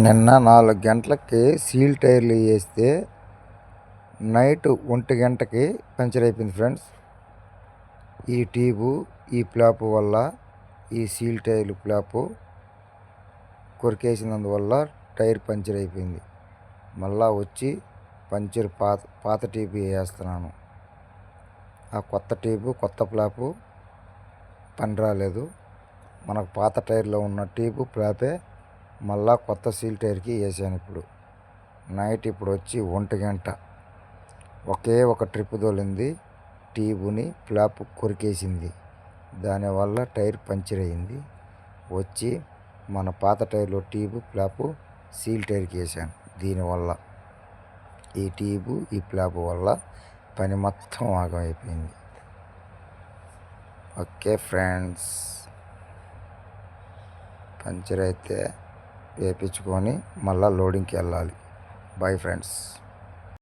నిన్న 4 గంటలకి సీల్ టైర్లు వేస్తే నైట్ 1 గంటకి పంచర్ అయిపోయింది ఫ్రెండ్స్. ఈ ట్యూబు ఈ ఫ్లాపు వల్ల ఈ సీల్ టైర్లు ఫ్లాపు కొరికేసినందువల్ల టైర్ పంచర్ అయిపోయింది. మళ్ళా వచ్చి పంచర్ పాత ట్యూబ్ వేస్తున్నాను. ఆ కొత్త ట్యూబు కొత్త ఫ్లాపు పని రాలేదు. మనకు పాత టైర్లో ఉన్న ట్యూబు ఫ్లాపే మళ్ళా కొత్త సీల్ టైర్కి వేసాను. ఇప్పుడు వచ్చి 1 గంట ఒకే ఒక ట్రిప్ తోలింది. ట్యూబుని ఫ్లాప్ కొరికేసింది. దానివల్ల టైర్ పంచర్ అయింది. వచ్చి మన పాత టైర్లో ట్యూబు ఫ్లాపు సీల్ టైర్కి వేసాను. దీనివల్ల ఈ ట్యూబు ఈ ఫ్లాప్ వల్ల పని మొత్తం ఆగమైపోయింది. ఓకే ఫ్రెండ్స్, పంచర్ అయితే వేయించుకొని మళ్ళీ లోడింగ్కి వెళ్ళాలి. Bye friends.